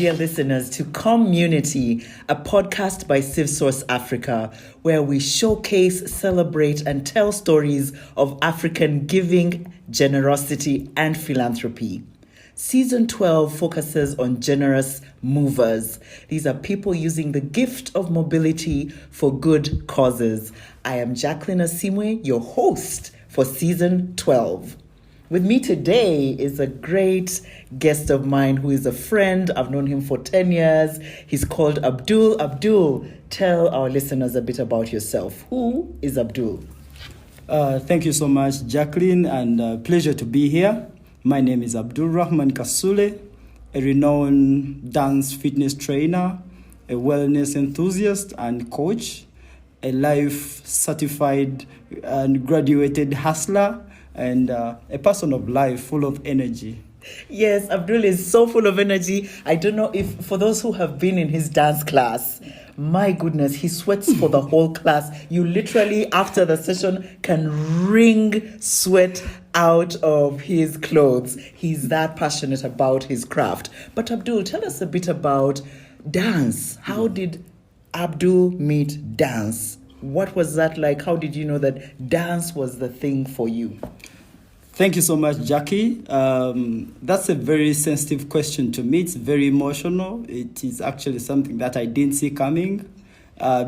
dear listeners, to Comm-UNITY, a podcast by CivSource Africa, where we showcase, celebrate, and tell stories of African giving, generosity, and philanthropy. Season 12 focuses on generous movers. These are people using the gift of mobility for good causes. I am Jacqueline Asimwe, your host for Season 12. With me today is a great guest of mine who is a friend. I've known him for 10 years. He's called Abdul. Abdul, tell our listeners a bit about yourself. Who is Abdul? Thank you so much, Jacqueline, and pleasure to be here. My name is Abdul Rahman Kasule, a renowned dance fitness trainer, a wellness enthusiast and coach, a life certified and graduated hustler, and a person of life full of energy. Yes, Abdul is so full of energy. I don't know if, for those who have been in his dance class, my goodness, he sweats for the whole class. You literally, after the session, can wring sweat out of his clothes. He's that passionate about his craft. But Abdul, tell us a bit about dance. How did Abdul meet dance? What was that like? How did you know that dance was the thing for you? Thank you so much, Jackie. That's a very sensitive question to me. It's very emotional. It is actually something that I didn't see coming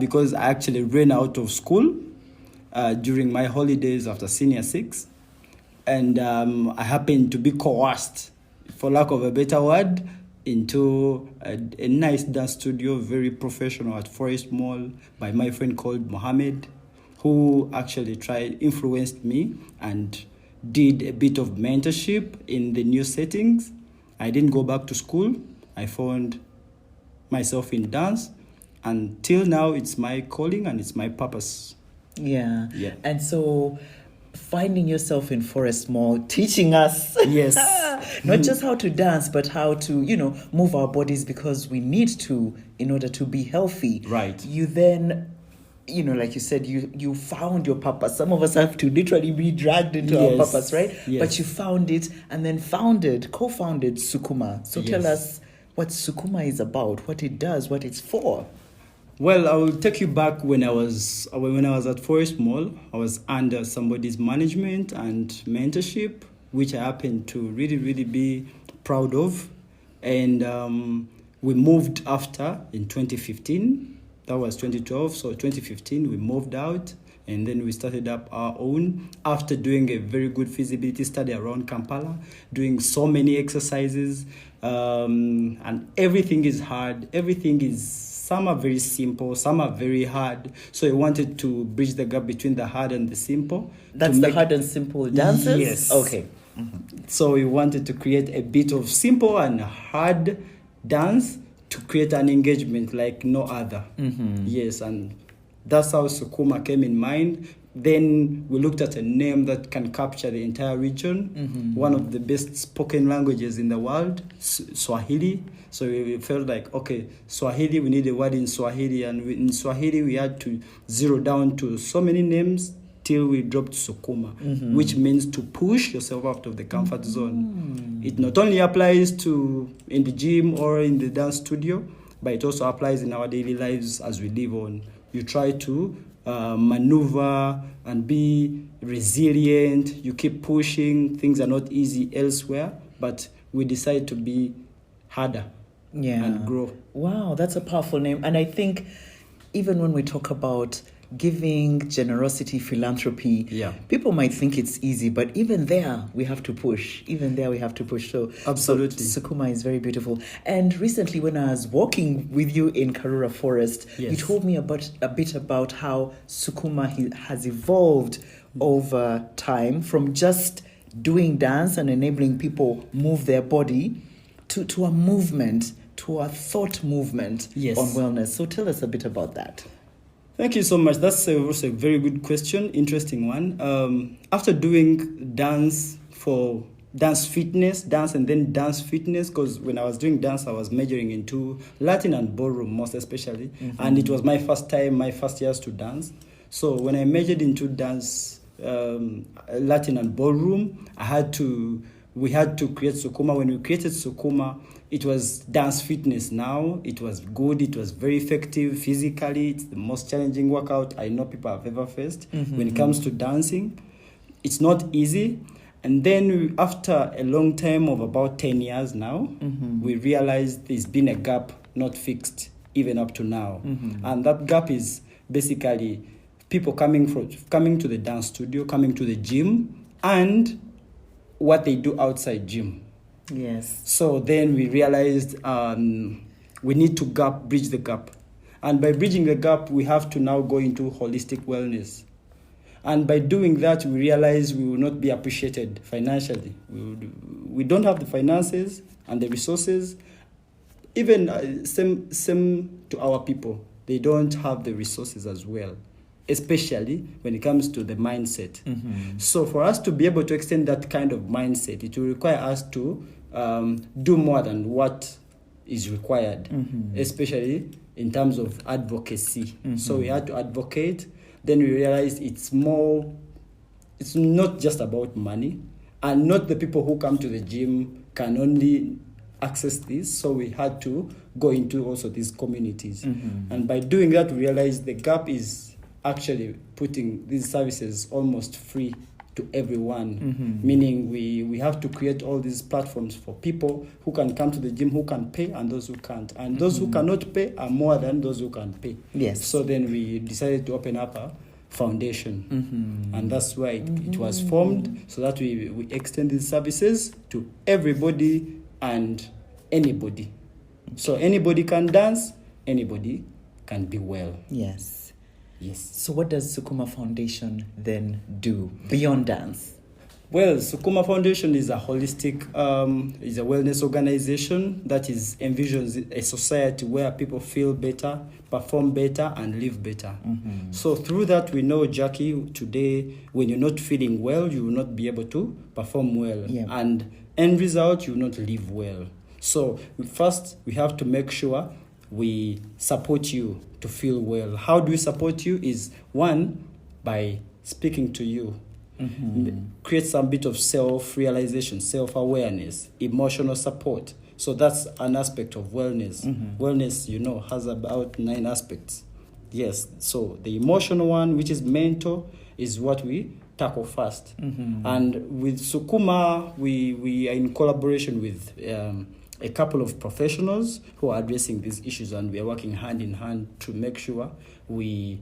because I actually ran out of school during my holidays after senior 6. And I happened to be coerced, for lack of a better word, into a nice dance studio, very professional at Forest Mall, by my friend called Mohammed, who actually influenced me and did a bit of mentorship in the new settings. I didn't go back to school. I found myself in dance. Until now, it's my calling and it's my purpose. Yeah. And so finding yourself in Forest Mall, teaching us yes, not just how to dance, but how to, move our bodies because we need to in order to be healthy. Right. You then, like you said, you found your purpose. Some of us have to literally be dragged into our purpose, right? Yes. But you found it and then co-founded Sukuma. So tell us what Sukuma is about, what it does, what it's for. Well, I will take you back when I was at Forest Mall. I was under somebody's management and mentorship, which I happened to really, really be proud of. And we moved after in 2015. That was 2012. So 2015, we moved out. And then we started up our own after doing a very good feasibility study around Kampala, doing so many exercises. And everything is hard. Some are very simple, some are very hard. So I wanted to bridge the gap between the hard and the simple. That's the hard and simple dances? Yes. Okay. Mm-hmm. So we wanted to create a bit of simple and hard dance to create an engagement like no other. Mm-hmm. Yes, and that's how Sukuma came in mind. Then we looked at a name that can capture the entire region. Mm-hmm. One of the best spoken languages in the world, Swahili. So we felt like, okay, Swahili, we need a word in Swahili. And in Swahili, we had to zero down to so many names till we dropped Sukuma, which means to push yourself out of the comfort zone. It not only applies to in the gym or in the dance studio, but it also applies in our daily lives as we live on. You try to maneuver and be resilient. You keep pushing. Things are not easy elsewhere, but we decide to be harder and grow. Wow, that's a powerful name. And I think even when we talk about giving, generosity, philanthropy, people might think it's easy, but even there we have to push. So absolutely, Sukuma is very beautiful. And recently when I was walking with you in Karura Forest, you told me a bit about how Sukuma has evolved over time from just doing dance and enabling people move their body to a movement, to a thought movement on wellness. So tell us a bit about that. Thank you so much. That's also a very good question, interesting one. After doing dance fitness, because when I was doing dance, I was majoring into Latin and ballroom, most especially. Mm-hmm. And it was my first years to dance. So when I majored into dance, Latin and ballroom, I had to we had to create Sukuma. When we created Sukuma, it was dance fitness now. It was good. It was very effective physically. It's the most challenging workout I know people have ever faced. When it comes to dancing, it's not easy. And then after a long time of about 10 years now, we realized there's been a gap not fixed even up to now. And that gap is basically people coming to the dance studio, coming to the gym, and what they do outside gym. Yes. So then we realized we need to bridge the gap. And by bridging the gap, we have to now go into holistic wellness. And by doing that, we realize we will not be appreciated financially. We don't have the finances and the resources. Even same to our people. They don't have the resources as well, especially when it comes to the mindset. So for us to be able to extend that kind of mindset, it will require us to do more than what is required, especially in terms of advocacy. So we had to advocate. Then we realized it's not just about money, and not the people who come to the gym can only access this. So we had to go into also these communities. And by doing that, we realized the gap is actually putting these services almost free to everyone, meaning we have to create all these platforms for people who can come to the gym, who can pay, and those who can't. And those who cannot pay are more than those who can pay. Yes. So then we decided to open up a foundation, and that's why it was formed, so that we extend these services to everybody and anybody. So anybody can dance, anybody can be well. Yes. Yes. So what does Sukuma Foundation then do beyond dance? Well, Sukuma Foundation is a holistic, is a wellness organization that envisions a society where people feel better, perform better, and live better. So through that, we know, Jackie, today, when you're not feeling well, you will not be able to perform well. Yeah. And end result, you will not live well. So first, we have to make sure we support you to feel well. How do we support you? Is one, by speaking to you. Create some bit of self-realization, self-awareness, emotional support. So that's an aspect of wellness. Wellness, has about 9 aspects. Yes, so the emotional one, which is mental, is what we tackle first. And with Sukuma, we are in collaboration with a couple of professionals who are addressing these issues, and we are working hand in hand to make sure we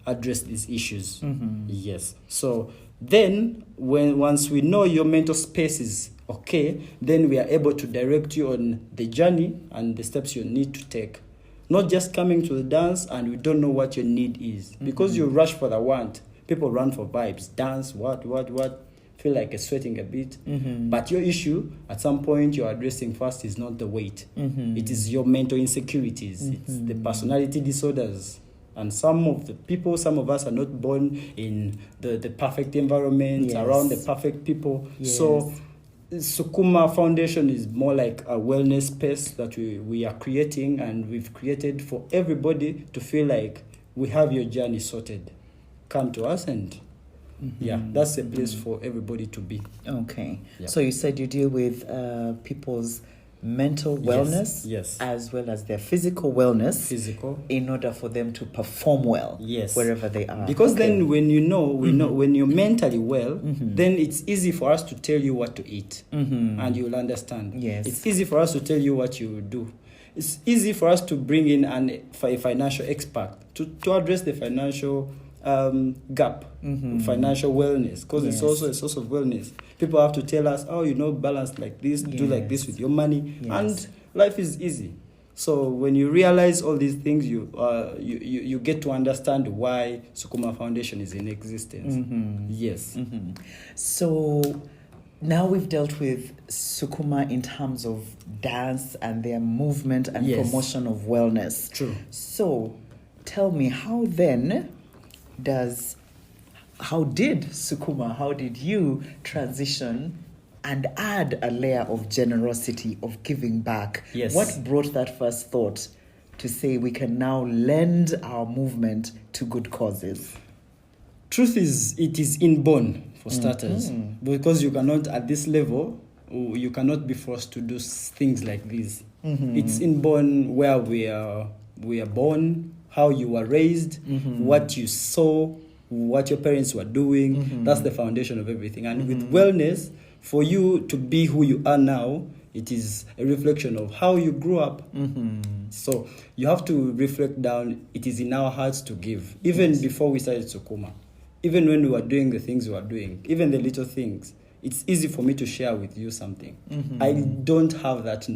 address these issues. Yes. So then, once we know your mental space is okay, then we are able to direct you on the journey and the steps you need to take. Not just coming to the dance and we don't know what your need is, because you rush for the want. People run for vibes, dance, what, feel like sweating a bit. But your issue, at some point, you're addressing first is not the weight. It is your mental insecurities. It's the personality disorders. And some of us are not born in the perfect environment, around the perfect people. Yes. So Sukuma Foundation is more like a wellness space that we are creating, and we've created for everybody to feel like we have your journey sorted. Come to us, and that's a place for everybody to be. Okay. Yeah. So you said you deal with people's mental wellness, yes, as well as their physical wellness, in order for them to perform well, wherever they are. Because then when when you're mentally well, then it's easy for us to tell you what to eat, and you'll understand. Yes. It's easy for us to tell you what you do. It's easy for us to bring in a financial expert to address the financial gap, financial wellness, because it's also a source of wellness. People have to tell us, balance like this, do like this with your money, and life is easy. So when you realize all these things, you get to understand why Sukuma Foundation is in existence. Yes. So now we've dealt with Sukuma in terms of dance and their movement and promotion of wellness. True. So tell me, how did you transition and add a layer of generosity, of giving back? Yes. What brought that first thought to say we can now lend our movement to good causes? Truth is, it is inborn for starters, because you cannot, at this level, you cannot be forced to do things like this. It's inborn where we are born, how you were raised, what you saw, what your parents were doing. That's the foundation of everything. And with wellness, for you to be who you are now, it is a reflection of how you grew up. So you have to reflect down. It is in our hearts to give. Even before we started Sukuma, even when we were doing the things we were doing, even the little things, it's easy for me to share with you something. I don't have that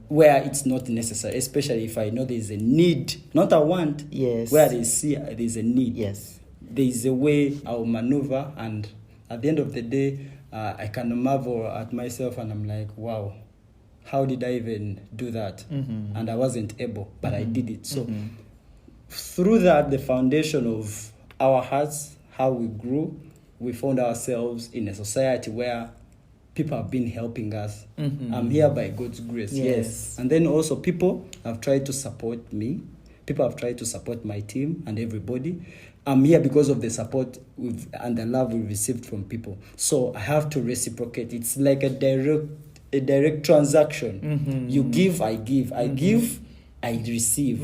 where it's not necessary, especially if I know there's a need, not a want. Yes. Where there's a need. Yes. There is a way I'll maneuver, and at the end of the day, I can marvel at myself, and I'm like, wow, how did I even do that? And I wasn't able, but I did it. So through that, the foundation of our hearts, how we grew, we found ourselves in a society where people have been helping us. I'm here by God's grace. Yes. And then also people have tried to support me. People have tried to support my team and everybody. I'm here because of the support and the love we received from people. So I have to reciprocate. It's like a direct transaction. You give, I give. I give, I receive.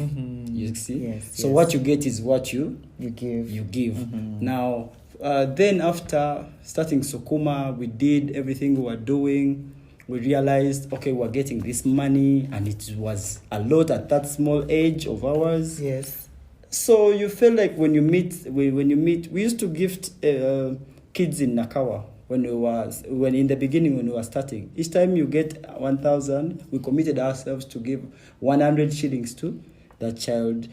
You see? Yes, so what you get is what you give. You give. Now, then after starting Sukuma, we did everything we were doing. We realized, okay, we're getting this money, and it was a lot at that small age of ours. Yes. So you feel like when you meet, we used to gift kids in Nakawa when in the beginning when we were starting. Each time you get 1,000, we committed ourselves to give 100 shillings to that child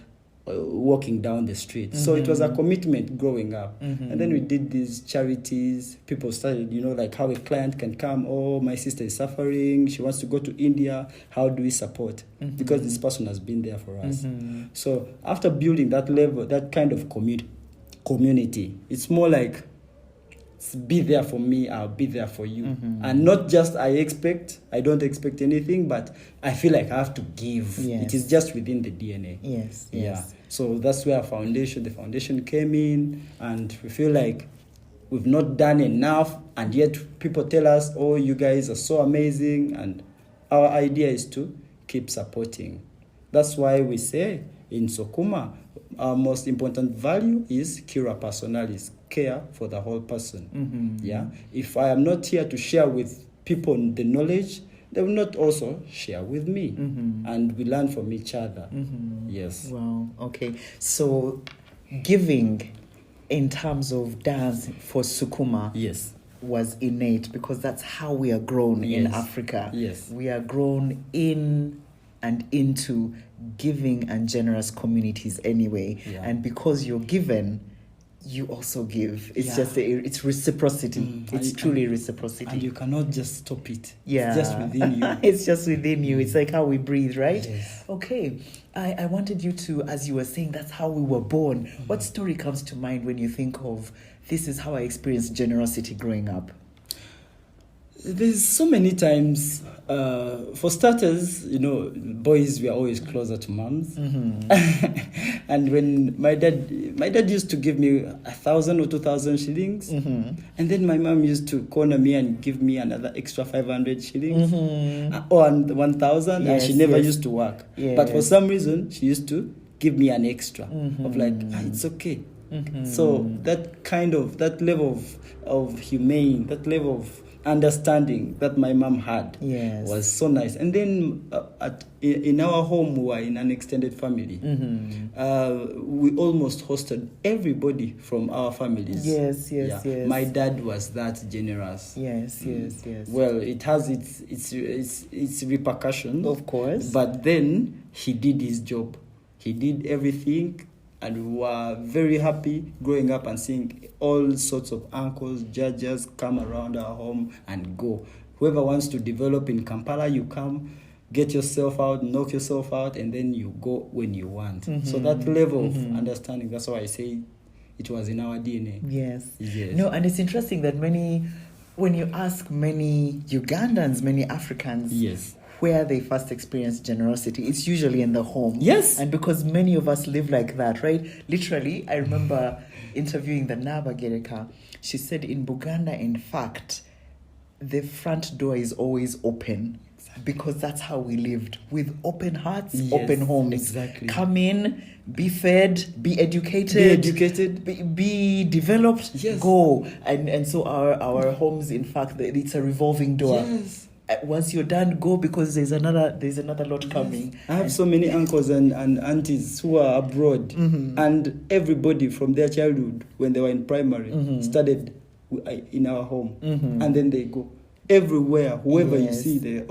walking down the street. So it was a commitment growing up. And then we did these charities. People started, like how a client can come, oh, my sister is suffering, she wants to go to India, how do we support? Because this person has been there for us. So after building that level, that kind of community, it's more like, be there for me, I'll be there for you. And not just I don't expect anything, but I feel like I have to give. Yes. It is just within the DNA. Yes. Yeah. So that's where the foundation came in, and we feel like we've not done enough, and yet people tell us, oh, you guys are so amazing, and our idea is to keep supporting. That's why we say in Sukuma, our most important value is cura personalis, care for the whole person. Yeah. If I am not here to share with people the knowledge, they will not also share with me, and we learn from each other. Yes. Wow. Okay. So, giving in terms of dance for Sukuma, yes, was innate, because that's how we are grown in Africa. Yes, we are grown in and into giving and generous communities anyway. And because you're given, you also give. It's just it's reciprocity. It's truly reciprocity. And you cannot just stop it. Yeah. It's just within you. It's just within you. It's like how we breathe, right? Yes. Okay. I wanted you to, as you were saying, that's how we were born. What story comes to mind when you think of, this is how I experienced generosity growing up? There's so many times. For starters, boys were always closer to moms. And when my dad used to give me 1,000 or 2,000 shillings, and then my mom used to corner me and give me another extra 500 shillings or 1,000, and she never used to work. But for some reason, she used to give me an extra of like, it's okay. So that level of humane, that level of understanding that my mom had was so nice. And then in our home, we were in an extended family. We almost hosted everybody from our families. Yes. My dad was that generous. Yes. Well, it has its repercussions, of course, but then he did his job. He did everything. And we were very happy growing up and seeing all sorts of uncles, judges come around our home and go. Whoever wants to develop in Kampala, you come, get yourself out, knock yourself out, and then you go when you want. So that level of understanding, that's why I say it was in our DNA. Yes. No, and it's interesting that when you ask many Ugandans, many Africans, where they first experience generosity, it's usually in the home. Yes. And because many of us live like that, right? Literally, I remember interviewing the Naba Gereka. She said in Buganda, in fact, the front door is always open because that's how we lived, with open hearts, Yes, open homes. exactly. Come in, be fed, be educated, be developed, Yes. go. And so our homes, in fact, it's a revolving door. Yes. Once you're done, go, because there's another lot coming. I have so many uncles and aunties who are abroad, and everybody from their childhood, when they were in primary, started in our home, and then they go everywhere, whoever you see there.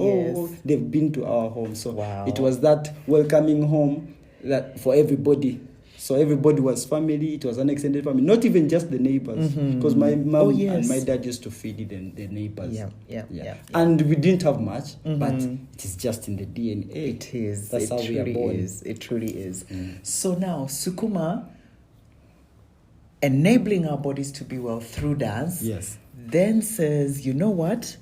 They've been to our home. So it was that welcoming home that for everybody. So everybody was family. It was an extended family, not even just the neighbors, because my mom and my dad used to feed the neighbors. Yeah. And we didn't have much, but it is just in the DNA. It is. That's how we are born. It truly is. So now, Sukuma, enabling our bodies to be well through dance, then says, you know what?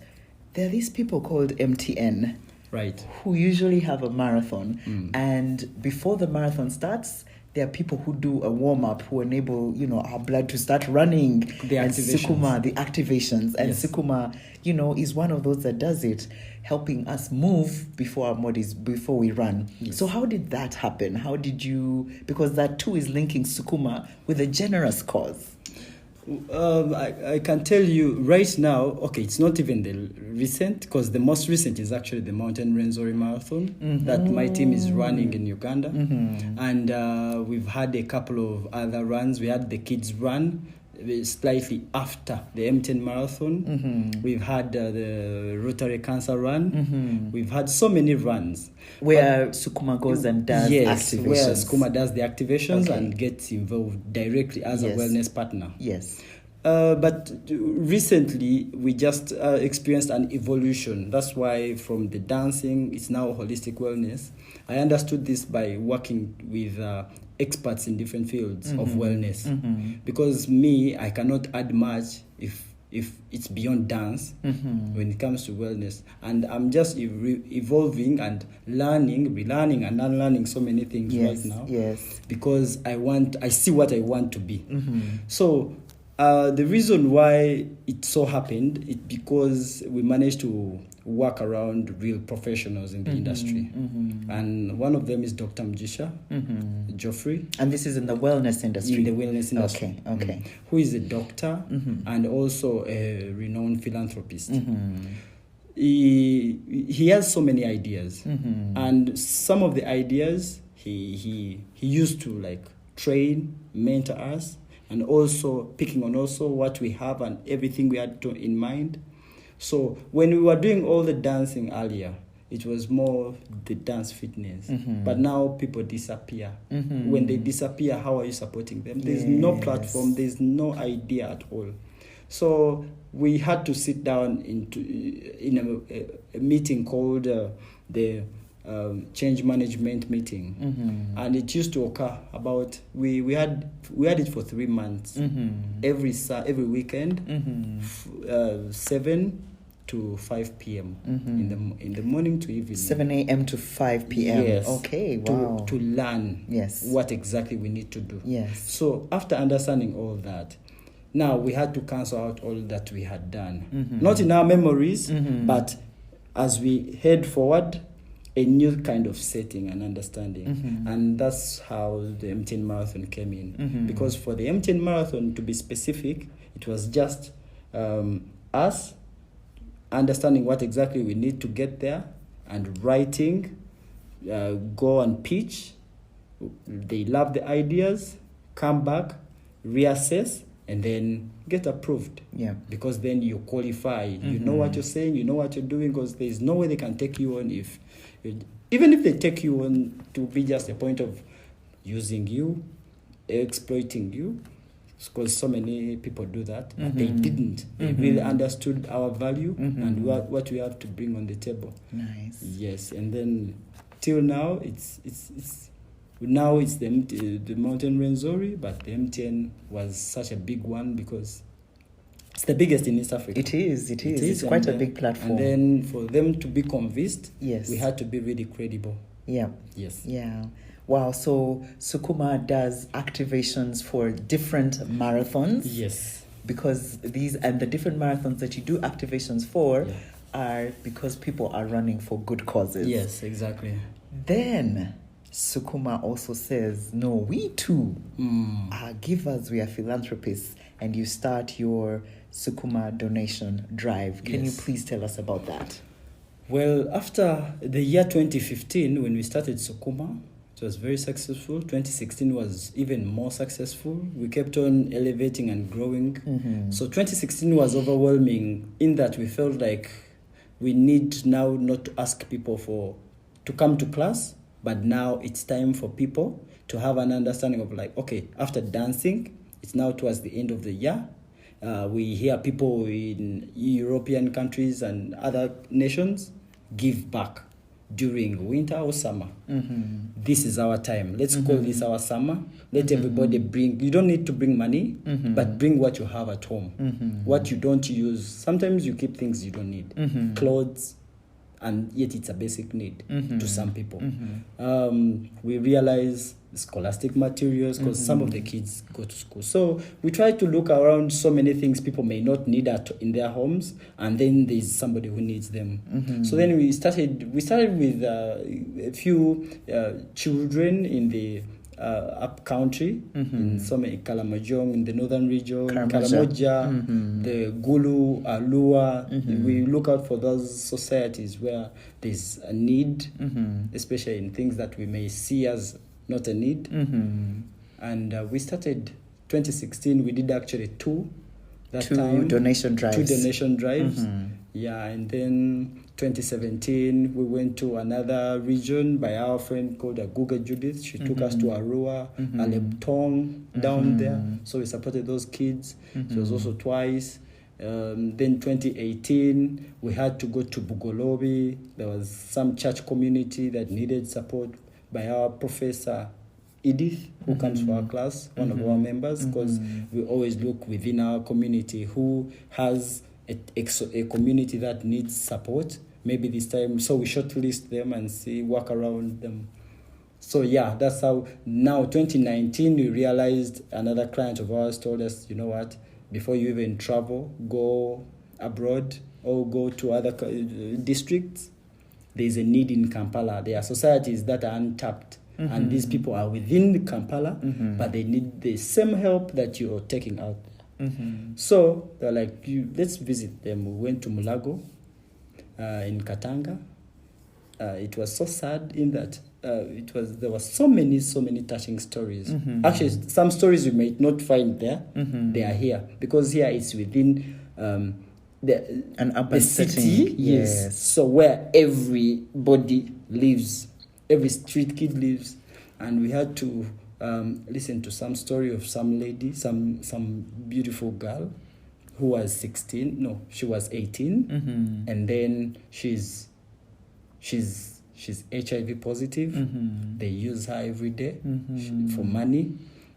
There are these people called MTN, right, who usually have a marathon, and before the marathon starts, there are people who do a warm-up, who enable, our blood to start running. The activations. And Sukuma, is one of those that does it, helping us move before we run. Yes. So how did that happen? How did you, because that too is linking Sukuma with a generous cause. I can tell you right now, okay, it's not even the recent, because the most recent is actually the Mountain Renzori Marathon that my team is running in Uganda. And we've had a couple of other runs. We had the kids run slightly after the M10 Marathon. We've had the Rotary Cancer Run. We've had so many runs. Where Sukuma goes and does activations. Where Sukuma does the activations and gets involved directly as a wellness partner. Yes. But recently, we just experienced an evolution. That's why from the dancing, it's now holistic wellness. I understood this by working with experts in different fields of wellness. Because I cannot add much if it's beyond dance when it comes to wellness. And I'm just evolving and relearning and unlearning so many things right now. Yes. Because I see what I want to be. So the reason why it so happened is because we managed to work around real professionals in the industry. And one of them is Dr. Mjisha Geoffrey. And this is in the wellness industry? In the wellness industry. Okay. Who is a doctor and also a renowned philanthropist. He has so many ideas. And some of the ideas he used to train, mentor us, and also picking on also what we have and everything we had in mind. So when we were doing all the dancing earlier, it was more the dance fitness. But now people disappear. When they disappear, how are you supporting them? There's no platform, there's no idea at all. So we had to sit down in a meeting called the change management meeting, and it used to occur about we had it for 3 months, every weekend, 7 to 5 p.m. in the morning to evening. 7 a.m. to 5 p.m. Yes. Okay. Wow. To learn what exactly we need to do. Yes. So after understanding all that, now we had to cancel out all that we had done, not in our memories, but as we head forward, a new kind of setting and understanding. And that's how the M10 Marathon came in. Because for the M10 Marathon, to be specific, it was just us understanding what exactly we need to get there and writing, go and pitch. They love the ideas, come back, reassess, and then get approved. Because then you qualify. You know what you're saying, you know what you're doing, because there's no way they can take you on even if they take you on to be just a point of using you, exploiting you, because so many people do that. They didn't. They really understood our value and what we have to bring on the table. Nice. Yes, and then till now it's the Mountain Renzori, but the M10 was such a big one because It's the biggest in East Africa. It is. It's quite a big platform. And then for them to be convinced, yes, we had to be really credible. Yeah. Yes. Yeah. Wow. So Sukuma does activations for different marathons. Yes. Because the different marathons that you do activations for are because people are running for good causes. Yes, exactly. Then Sukuma also says, no, we too are givers, we are philanthropists, and you start your Sukuma donation drive. Can you please tell us about that? Well, after the year 2015, when we started Sukuma, it was very successful. 2016 was even more successful. We kept on elevating and growing. So 2016 was overwhelming in that we felt like we need now not to ask people to come to class, but now it's time for people to have an understanding of like, okay, after dancing, it's now towards the end of the year. We hear people in European countries and other nations give back during winter or summer. This is our time. Let's call this our summer. Let everybody bring, you don't need to bring money, but bring what you have at home. What you don't use. Sometimes you keep things you don't need. Clothes, and yet it's a basic need to some people. We realize scholastic materials because some of the kids go to school. So we try to look around so many things people may not need in their homes, and then there's somebody who needs them. So then we started with a few children in the up country, in some Kalamajong, in the northern region, Karamoja, the Gulu, Alua. We look out for those societies where there's a need, especially in things that we may see as not a need. And we started 2016. We did actually two donation drives. Yeah, and then 2017 we went to another region by our friend called Aguga Judith. She took us to Arua, Aleptong, down there. So we supported those kids. She was also twice. Then 2018 we had to go to Bugolobi. There was some church community that needed support by our professor Edith, who comes to our class, one of our members, because we always look within our community who has a community that needs support. Maybe this time, so we shortlist them and work around them. So yeah, that's how now 2019 we realized another client of ours told us, you know what, before you even travel, go abroad or go to other districts, there's a need in Kampala. There are societies that are untapped. And these people are within Kampala, but they need the same help that you're taking out there. So they're like, let's visit them. We went to Mulago in Katanga. It was so sad in that there were so many touching stories. Actually, some stories you may not find there. They are here because here it's within an urban city. Yes. So where everybody lives. Every street kid lives, and we had to listen to some story of some lady, some beautiful girl who was 16. No, she was 18, and then she's HIV positive. They use her every day for money,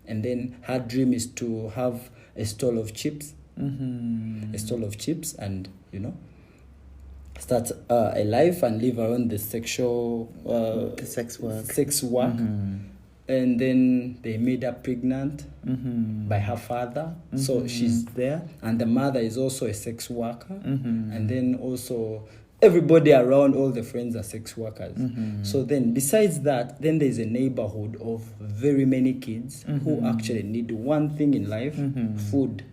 and then her dream is to have a stall of chips, and start a life and live around the sex work. And then they made her pregnant by her father. So she's there. And the mother is also a sex worker. And then also everybody around, all the friends are sex workers. So then besides that, then there's a neighborhood of very many kids who actually need one thing in life, food.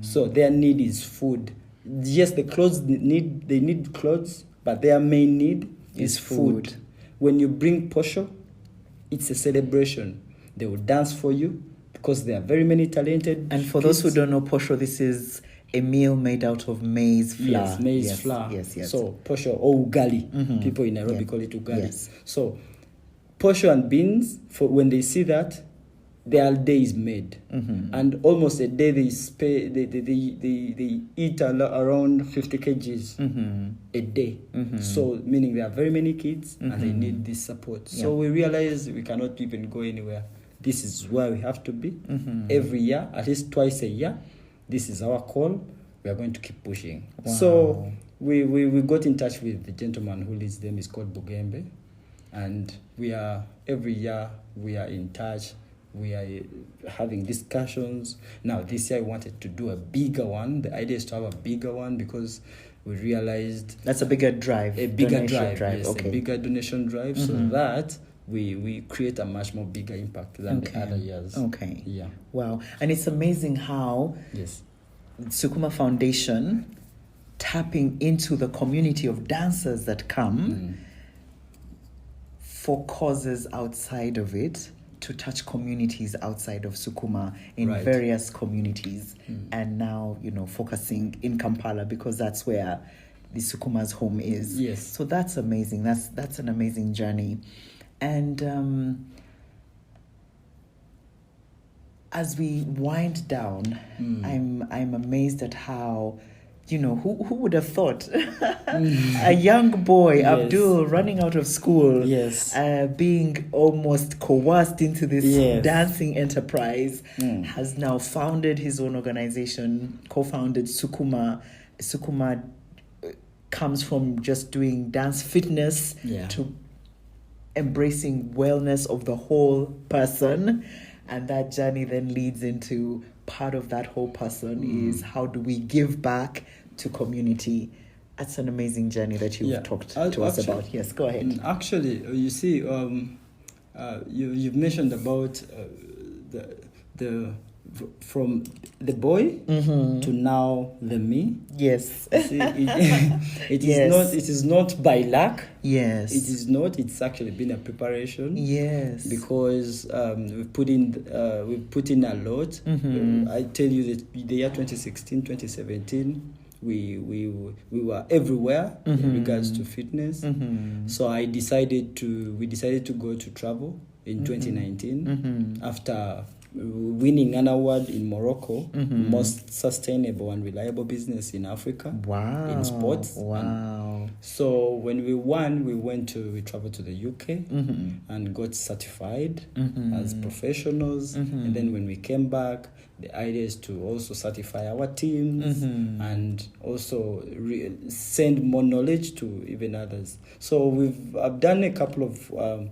So their need is food. Yes, they need clothes, but their main need is food. When you bring posho, it's a celebration. They will dance for you because there are very many talented And for kids. those who don't know, posho, this is a meal made out of maize flour. Yes, maize flour. Yes. So posho or ugali. People in Nairobi call it ugali. Yes. So posho and beans, for when they see that, their day is made, and almost a day they eat around 50 kgs a day. So meaning there are very many kids and they need this support. So we realize we cannot even go anywhere. This is where we have to be every year, at least twice a year. This is our call. we are going to keep pushing. Wow. So we got in touch with the gentleman who leads them. Is called Bugembe, and every year we are in touch. We are having discussions. Now this year we wanted to do a bigger one. The idea is to have a bigger one because we realized that's a bigger drive. A bigger donation drive. Yes, okay. A bigger donation drive, so that we create a much more bigger impact than the other years. Okay. Yeah. Wow. And it's amazing how Sukuma Foundation tapping into the community of dancers that come for causes outside of it to touch communities outside of Sukuma in various communities, and now focusing in Kampala because that's where the Sukuma's home is. Yes. So that's amazing. That's an amazing journey, and as we wind down, I'm amazed at how. Who would have thought a young boy, Abdul, running out of school, being almost coerced into this dancing enterprise, has now founded his own organization, co-founded Sukuma. Sukuma comes from just doing dance fitness to embracing wellness of the whole person. And that journey then leads into part of that whole person is how do we give back to community. That's an amazing journey that you've talked to us about. Yes, go ahead. Actually, you see, you've mentioned about the from the boy to now the me. Yes. See, it is not by luck. Yes. It is not. It's actually been a preparation. Yes. Because we've put in a lot. I tell you that the year 2016, 2017, we were everywhere in regards to fitness. So we decided to go to travel in 2019 after winning an award in Morocco, most sustainable and reliable business in Africa. Wow. In sports. Wow. So when we won, we traveled to the UK and got certified as professionals. And then when we came back, the idea is to also certify our teams and also send more knowledge to even others. So I've done a couple of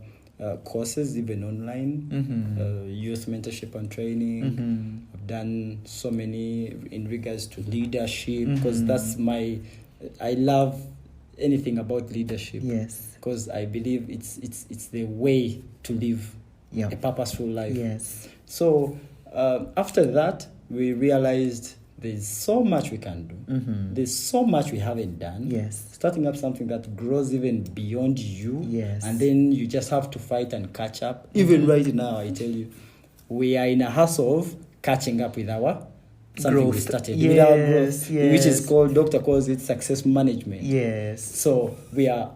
courses, even online, youth mentorship and training. I've done so many in regards to leadership because I love anything about leadership. Yes. Because I believe it's the way to live a purposeful life. Yes. So after that, we realized there's so much we can do. There's so much we haven't done. Yes. Starting up something that grows even beyond you. Yes. And then you just have to fight and catch up. Even right now, I tell you, we are in a hustle of catching up with our something growth. We started. Yes, with our growth, yes. which is called, Doctor calls it success management. Yes. So we are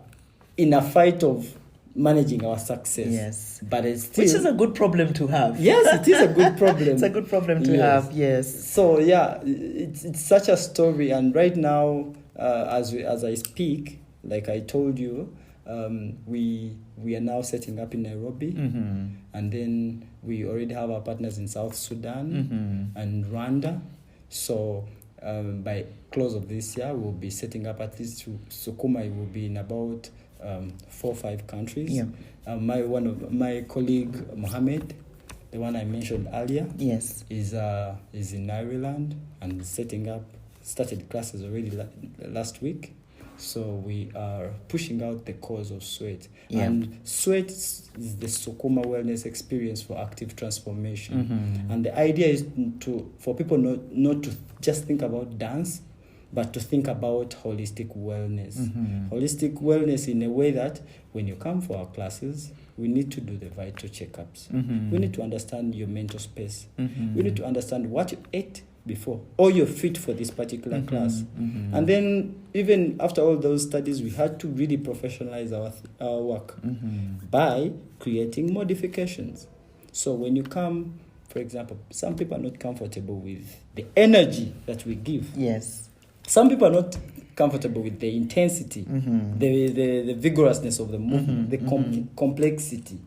in a fight of managing our success. Yes. But it's still, which is a good problem to have. Yes, it is a good problem. It's a good problem to have, yes. So it's such a story, and right now, as I speak, like I told you, we are now setting up in Nairobi, and then we already have our partners in South Sudan and Rwanda. So by close of this year, we'll be setting up at least Sukuma. It will be in about 4 or 5 countries. Yeah. My colleague Mohammed, the one I mentioned earlier, yes, is in Ireland and started classes already last week. So we are pushing out the cause of sweat. Yeah. And sweat is the Sukuma wellness experience for active transformation. And the idea is for people not to just think about dance, but to think about holistic wellness. Holistic wellness in a way that when you come for our classes, we need to do the vital checkups. We need to understand your mental space. We need to understand what you ate before, or you're fit for this particular class. And then even after all those studies, we had to really professionalize our work by creating modifications. So when you come, for example, some people are not comfortable with the energy that we give. Yes. Some people are not comfortable with the intensity, the vigorousness of the movement, the complexity.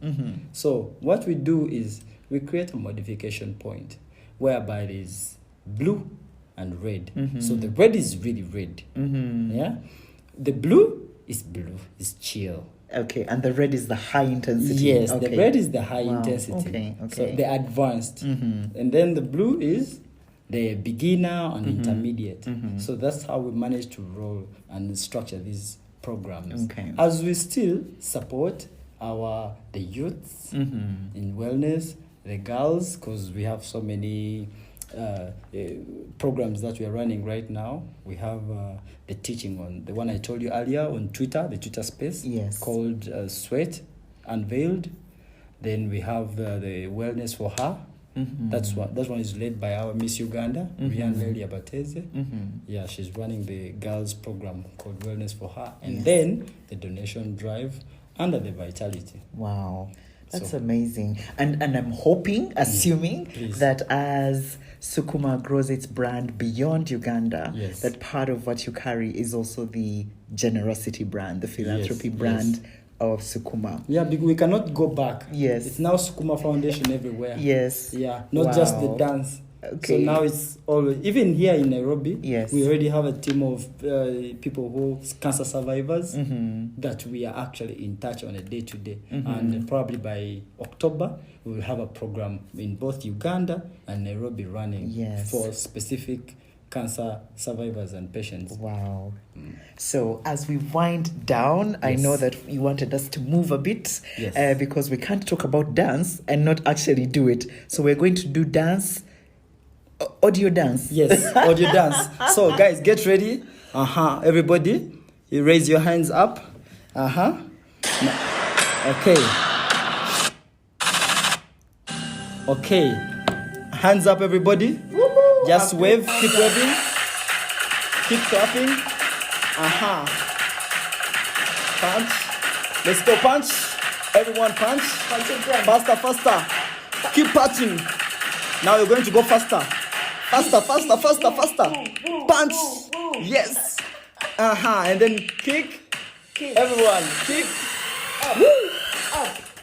So what we do is we create a modification point whereby it is blue and red. So the red is really red. Yeah. The blue is chill. Okay, and the red is the high intensity. Yes, okay. the red is the high Wow. intensity. Okay. So the advanced. And then the blue is the beginner and intermediate. So that's how we manage to roll and structure these programs. Okay. As we still support the youths in wellness, the girls, because we have so many programs that we are running right now. We have the teaching on the one I told you earlier on Twitter, the Twitter space, Yes. called Sweat Unveiled. Then we have the Wellness for Her. That one is led by our Miss Uganda, Rian Lelia Bateze. Yeah, she's running the girls program called Wellness for Her. And then the donation drive under the Vitality. Wow. That's amazing. And I'm hoping, assuming that as Sukuma grows its brand beyond Uganda, that part of what you carry is also the generosity brand, the philanthropy brand of Sukuma. Yeah, because we cannot go back. Yes. It's now Sukuma Foundation everywhere. Yes. Yeah, not just the dance. Okay. So now it's always, even here in Nairobi, Yes. we already have a team of people who cancer survivors that we are actually in touch on a day-to-day. And probably by October, we will have a program in both Uganda and Nairobi running for specific cancer survivors and patients. Wow. So as we wind down, I know that you wanted us to move a bit because we can't talk about dance and not actually do it. So we're going to do dance. Audio dance. Yes, audio dance. So guys, get ready. Everybody, you raise your hands up. Okay. Hands up, everybody. Woo-hoo! Just wave. Keep waving. Keep clapping. Punch. Let's go punch. Everyone punch. Faster. Keep punching. Now you're going to go faster. Faster. Punch. Yes. And then kick. Everyone, kick.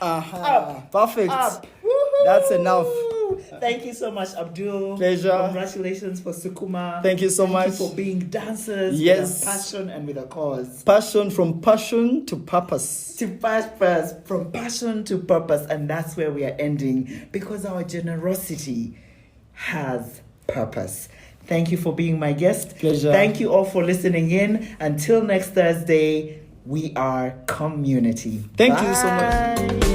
Up. Perfect. Up. That's enough. Thank you so much, Abdul. Pleasure. Congratulations for Sukuma. Thank you so much. Thank you for being dancers Yes. with a passion and with a cause. From passion to purpose. From passion to purpose. And that's where we are ending, because our generosity has purpose. Thank you for being my guest. Pleasure. Thank you all for listening in. Until next Thursday, we are Comm-UNITY. Thank you so much.